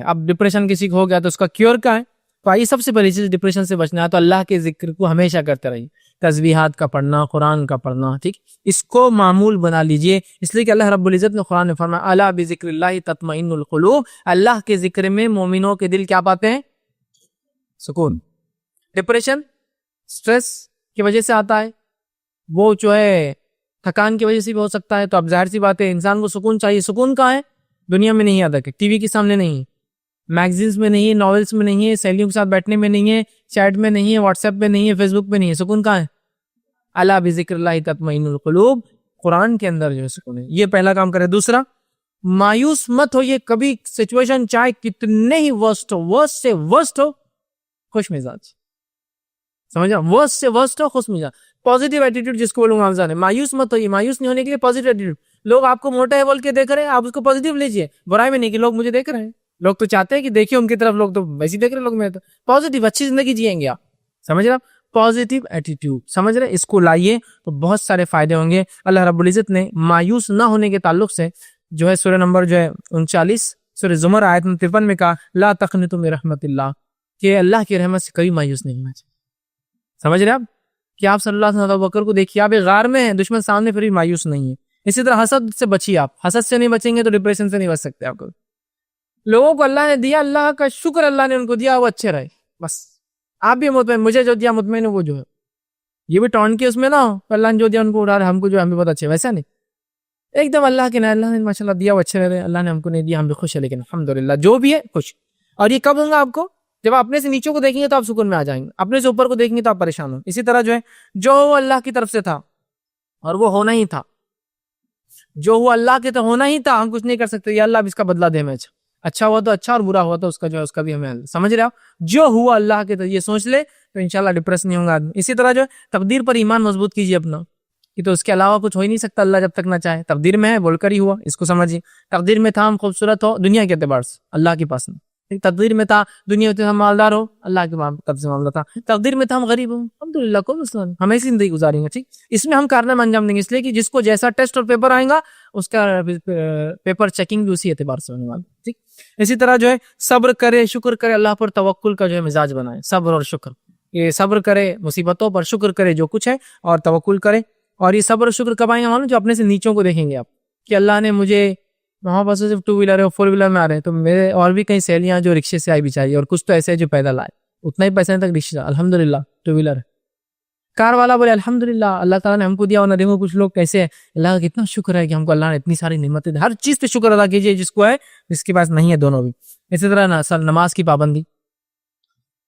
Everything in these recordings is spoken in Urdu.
اب ڈپریشن کسی کو ہو گیا تو اس کا کیور کیا ہے؟ تو آئیے سب سے پہلی چیز ڈپریشن سے بچنا ہے تو اللہ کے ذکر کو ہمیشہ کرتے رہیے، تسبیحات کا پڑھنا، قرآن کا پڑھنا، ٹھیک، اس کو معمول بنا لیجئے، اس لیے کہ اللہ رب العزت نے قرآن میں فرمایا الا بذکر اللہ تطمئن القلوب، اللہ کے ذکر میں مومنوں کے دل کیا پاتے ہیں؟ سکون۔ ڈپریشن سٹریس کی وجہ سے آتا ہے، وہ جو ہے تھکان کی وجہ سے بھی ہو سکتا ہے، تو اب ظاہر سی بات ہے انسان کو سکون چاہیے۔ سکون کہاں ہے؟ دنیا میں نہیں آتا، ٹی وی کے سامنے نہیں، میگزینز میں نہیں، ناولز میں نہیں ہے، سہیلیوں کے ساتھ بیٹھنے میں نہیں ہے، چیٹ میں نہیں ہے، واٹس ایپ میں نہیں ہے، فیس بک پہ نہیں ہے۔ سکون کہاں ہے؟ الا بذکر اللہ تطمئن القلوب، قرآن کے اندر جو ہے سکون ہے۔ یہ پہلا کام کرے۔ دوسرا، مایوس مت ہوئیے کبھی، سچویشن چاہے کتنے ہی ورسٹ ہو، ورسٹ سے ورسٹ ہو، خوش مزاج، سمجھا؟ ورسٹ سے ورسٹ ہو، خوش مزاج، پازیٹیو ایٹیٹیوڈ جس کو بولوں گا۔ مایوس مت ہوئیے، مایوس نہیں ہونے کے لیے پازیٹیو ایٹیٹیوڈ۔ لوگ آپ کو موٹا ہے بول کے دیکھ رہے ہیں، آپ اس کو پازیٹیو لیجئے، برائی میں نہیں کہ لوگ مجھے دیکھ رہے ہیں، لوگ تو چاہتے ہیں کہ دیکھیں ان کی طرف، لوگ تو ویسے دیکھ رہے ہیں، لوگ میں تو پازیٹیو اچھی زندگی جیئیں گے آپ، سمجھ رہے آپ؟ پازیٹیو ایٹیٹیوڈ، سمجھ رہے، اس کو لائیے تو بہت سارے فائدے ہوں گے۔ اللہ رب العزت نے مایوس نہ ہونے کے تعلق سے جو ہے سورہ نمبر جو ہے 39 سورہ زمر آیت 53 میں کہا لا تقنطوا من رحمت اللہ، کہ اللہ کی رحمت سے کبھی مایوس نہیں ہونا چاہیے۔ سمجھ رہے آپ کہ آپ صلی اللہ علیہ وسلم بکر کو دیکھیے، آپ ایک غار میں ہیں، دشمن سامنے، پھر بھی مایوس نہیں ہے۔ اسی طرح حسد سے بچیے، آپ حسد سے نہیں بچیں گے تو ڈپریشن سے نہیں بچ سکتے۔ آپ کو لوگوں کو اللہ نے دیا، اللہ کا شکر، اللہ نے ان کو دیا، وہ اچھے رہے، بس آپ بھی مطمئن، مجھے جو دیا مطمئن ہے، وہ جو ہے یہ بھی ٹون کے اس میں نہ ہو، اللہ نے جو دیا ان کو اڑا رہے، ہم کو جو ہم بھی بہت اچھے، ویسا نہیں، ایک دم اللہ کے، اللہ نے ماشاءاللہ دیا، وہ اچھے رہے، اللہ نے ہم کو نہیں دیا، ہم بھی خوش ہیں، لیکن الحمدللہ جو بھی ہے خوش۔ اور یہ کب ہوگا آپ کو؟ جب آپ اپنے سے نیچوں کو دیکھیں گے تو آپ سکون میں آ جائیں گے، اپنے سے اوپر کو دیکھیں گے تو آپ پریشان ہوں۔ اسی طرح جو ہے جو وہ اللہ کی طرف سے تھا اور وہ ہونا ہی تھا، جو ہوا اللہ کے تو ہونا ہی تھا، ہم کچھ نہیں کر سکتے، یا اللہ اب اس کا بدلہ دے، میں اچھا ہوا تو اچھا، اور برا ہوا تو اس کا جو ہے اس کا بھی ہمیں، سمجھ رہے آپ؟ جو ہوا اللہ کے تو یہ سوچ لے تو انشاءاللہ ڈپریس نہیں ہوں گا آدمی۔ اسی طرح جو ہے تقدیر پر ایمان مضبوط کیجیے اپنا، کہ تو اس کے علاوہ کچھ ہو ہی نہیں سکتا، اللہ جب تک نہ چاہے، تقدیر میں ہے بول کر ہی ہوا، اس کو سمجھیے۔ تقدیر میں تھا ہم خوبصورت ہو دنیا کے اعتبار سے، اللہ کے پاس نہیں، تقدیر میں تھا دنیا میں ہم مالدار ہو، اللہ کے طرف سے معاملہ تھا، تقدیر میں تھا ہم غریب ہوں، الحمدللہ کوئی مسئلہ نہیں، ہم ایسی زندگی گزاریں گے، ٹھیک۔ اس میں ہم کارنامہ انجام دیں گے، اس لیے کہ جس کو جیسا ٹیسٹ اور پیپر آئے گا اس کا پیپر چیکنگ بھی اسی اعتبار سے ہونے والا، ٹھیک۔ اسی طرح جو ہے صبر کرے، شکر کرے، اللہ پر توکل کا جو ہے مزاج بنائے، صبر اور شکر، یہ صبر کرے مصیبتوں پر، شکر کرے جو کچھ ہے، اور توکل کرے۔ اور یہ صبر اور شکر کب آئیں گے معلوم؟ جو اپنے سے نیچوں کو دیکھیں گے آپ، کہ اللہ نے مجھے، وہاں پاس صرف 2 ویلر ہے، 4 ویلر میں آ رہے ہیں، تو میرے اور بھی کئی سہیلیاں جو رکشے سے آئی بیچاری، اور کچھ تو ایسے جو پیدل آئے، اتنا ہی پیسے تک رکشہ، الحمدللہ 2 ویلر ہے۔ کار والا بولے الحمدللہ اللہ تعالیٰ نے ہم کو دیا، اور نہ دیکھو کچھ لوگ کیسے ہیں، اللہ کا کتنا شکر ہے کہ ہم کو اللہ نے اتنی ساری نعمتیں دی، ہر چیز پہ شکر ادا کیجیے، جس کو ہے، جس کے پاس نہیں ہے، دونوں بھی۔ اسی طرح نماز کی پابندی،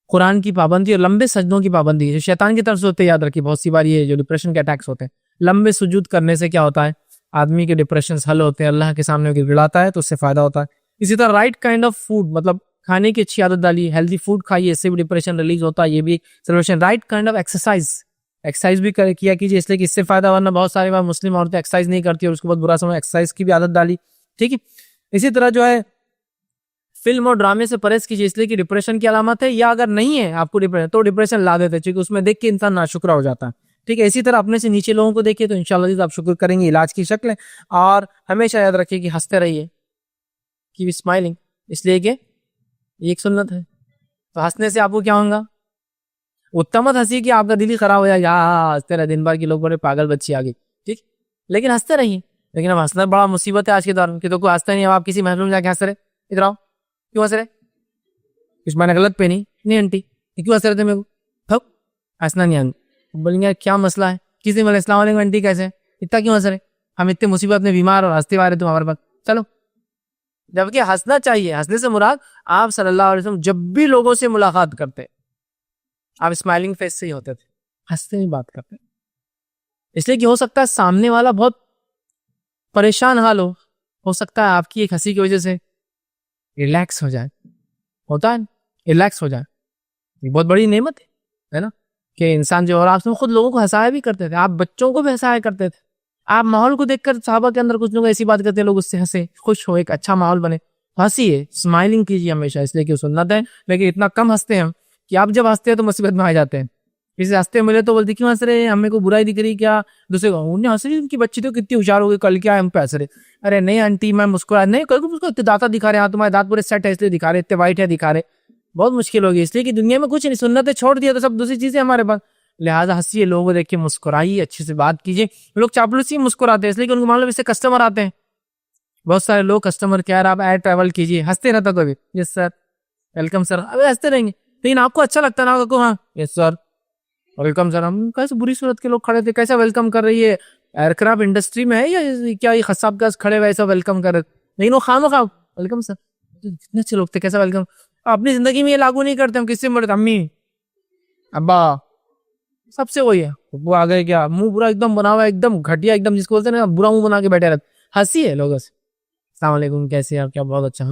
قرآن کی پابندی، اور لمبے سجدوں کی پابندی، جو شیطان کی طرف سے ہوتے، یاد رکھیے، بہت سی بار یہ جو ڈپریشن کے اٹیکس ہوتے ہیں، لمبے سجود کرنے سے کیا ہوتا ہے؟ آدمی کے ڈپریشنز حل ہوتے ہیں، اللہ کے سامنے گڑاتا ہے تو اس سے فائدہ ہوتا ہے۔ اسی طرح رائٹ کائنڈ آف فوڈ، مطلب کھانے کی اچھی عادت ڈالیے، ہیلدی فوڈ کھائیے، اس سے بھی ڈپریشن ریلیز ہوتا ہے، یہ بھی solution. Right kind of exercise بھی کیا کیجیے، اس لیے کہ اس سے فائدہ، ورنہ بہت ساری بار مسلم عورتیں ایکسرسائز نہیں کرتی اور اس کو بہت برا سمجھ، ایکسرسائز کی بھی عادت ڈالی، ٹھیک ہے۔ اسی طرح جو ہے فلم اور ڈرامے سے پرہیز کیجیے، اس لیے کہ ڈپریشن کی علامت ہے، یا اگر نہیں ہے آپ کو ڈپریشن تو ڈپریشن لا دیتے، کیونکہ اس میں دیکھ کے انسان ناشکرا ہو جاتا ہے، ٹھیک ہے۔ اسی طرح اپنے سے نیچے لوگوں کو دیکھیے تو انشاءاللہ آپ شکر کریں گے، علاج کی شکل ہے۔ اور ہمیشہ یاد رکھیے کہ ہنستے رہیے، کیپ اسمائلنگ، اس لیے کہ یہ ایک سنت ہے، تو ہنسنے سے آپ کو کیا ہوگا؟ اتنا مت ہنسی کہ آپ کا دل ہی خراب ہو جائے، ہنستے رہے دن بھر کی، لوگ بڑے پاگل بچی آ گئی، ٹھیک، لیکن ہنستے رہیے۔ لیکن اب ہنسنا بڑا مصیبت ہے آج کے دور میں، کہ تو کوئی ہنستا نہیں، اب آپ کسی محفل میں جا کے ہنس رہے، ادھر آؤ، کیوں ہنس رہے؟ کچھ میں نے غلط پہنی نہیں آنٹی، کیوں ہنس رہے تھے؟ میرے کو ہنسنا نہیں آنٹی، بولیں گے کیا مسئلہ ہے؟ کسی بولے السلام علیکم آنٹی کیسے، اتنا کیوں ہنس رہے؟ ہم اتنے مصیبت میں بیمار اور ہنستے آ رہے تم ہمارے پاس، چلو۔ جبکہ ہنسنا چاہیے، ہنسنے سے مراد آپ صلی اللہ علیہ وسلم جب بھی لوگوں سے ملاقات کرتے آپ اسمائلنگ فیس سے ہی ہوتے تھے، ہنستے ہی بات کرتے، اس لیے کہ ہو سکتا ہے سامنے والا بہت پریشان حال ہو سکتا ہے آپ کی ایک ہنسی کی وجہ سے ریلیکس ہو جائے، ہوتا ہے ریلیکس ہو جائے، یہ بہت بڑی نعمت ہے نا، کہ انسان جو، اور آپ خود لوگوں کو ہنسایا بھی کرتے تھے، آپ بچوں کو بھی ہنسایا کرتے تھے، آپ ماحول کو دیکھ کر صحابہ کے اندر کچھ لوگ ایسی بات کرتے ہیں، لوگ اس سے ہنسے، خوش ہو، ایک اچھا ماحول بنے، ہنسی ہے، اسمائلنگ کیجیے ہمیشہ، اس لیے کہ سنت ہے، لیکن اتنا کم ہنستے ہیں ہم کہ آپ جب ہنستے ہیں تو مصیبت میں آ جاتے ہیں، کسی راستے ملے تو بولتی کیوں ہنس رہے, ہمیں کو برائی دکھ رہی کیا, دوسرے کو انہیں ہنس رہی ان کی بچی تو کتنی ہوشیار ہو گئی, کل کیا ہم پہ ہنس رہے, ارے نہیں آنٹی میں مسکرا نہیں, کل کو اتنے دانت دکھا رہے, ہاں تمہارے دانت پورے سیٹ ہے اس لیے دکھا رہے, اتنے وائٹ ہے دکھا رہے, بہت مشکل ہوگی, اس لیے کہ دنیا میں کچھ نہیں, سنتیں چھوڑ دیا تو سب دوسری چیزیں ہمارے پاس, لہٰذا ہنسیے, لوگوں کو دیکھ کے مسکرائیے, اچھے سے بات کیجیے. لوگ چاپلوسی مسکراتے ہیں اس لیے کہ ان کو معلوم اس سے کسٹمر آتے ہیں, بہت سارے لوگ کسٹمر کیئر آپ ایئر ٹریول کیجیے, ہنستے رہتا تو ابھی یس سر ویلکم سر, ابھی ہنستے رہیں گے, لیکن آپ کو اچھا لگتا نا کہ ہاں یس سر ویلکم سر, ہم کیسے بری صورت کے لوگ کھڑے تھے, کیسا ویلکم کر رہی ہے, ایئر کرافٹ انڈسٹری میں ہے یا کیا یہ خصاب کے کھڑے ہوئے ایسا ویلکم کر رہے, لیکن وہ خواہ ویلکم سر, کتنے اچھے لوگ تھے, کیسا ویلکم. اپنی زندگی میں یہ لاگو نہیں کرتے ہم, کس سے مرتے, امی ابا سب سے وہی ہے, وہ آ گئے کیا منہ برا ایک دم بنا ہوا, ایک دم گھٹیا, ایک دم جس کو بولتے ہیں نا برا منہ بنا کے بیٹھے رہتے, ہنسی ہے لوگوں سے, السلام علیکم کیسے آپ, کیا بہت اچھا,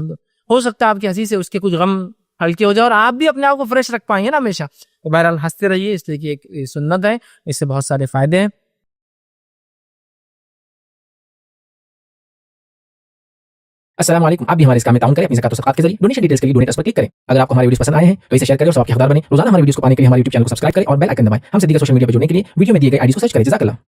ہو سکتا ہے آپ کی ہنسی سے اس کے کچھ غم ہلکے ہو جائے اور آپ بھی اپنے آپ کو فریش رکھ پائیں گے نا ہمیشہ. تو بہرحال ہنستے رہیے, اس لیے کہ ایک سنت ہے, اس سے بہت سارے فائدے ہیں. السلام علیکم. آپ بھی ہمارے اس کام میں تعاون کریں اپنی زکات و صدقات کے ذریعے. ڈونیشن ڈیٹیلز کے لیے ڈونیٹ اس پر کلک کریں. اگر آپ کو ہمارے ویڈیوز پسند آئے ہیں تو اسے شیئر کریں اور ثواب کے حقدار بنیں. روزانہ ہمارے ویڈیوز کو پانے کے لیے ہمارے یوٹیوب چینل کو سبسکرائب کریں اور بیل آئکن دبائیں. ہم سے دیگر سوشل میڈیا پر جڑنے کے لیے ویڈیو میں دیے گئے آئی ڈی کو سرچ کریں. جزاک اللہ.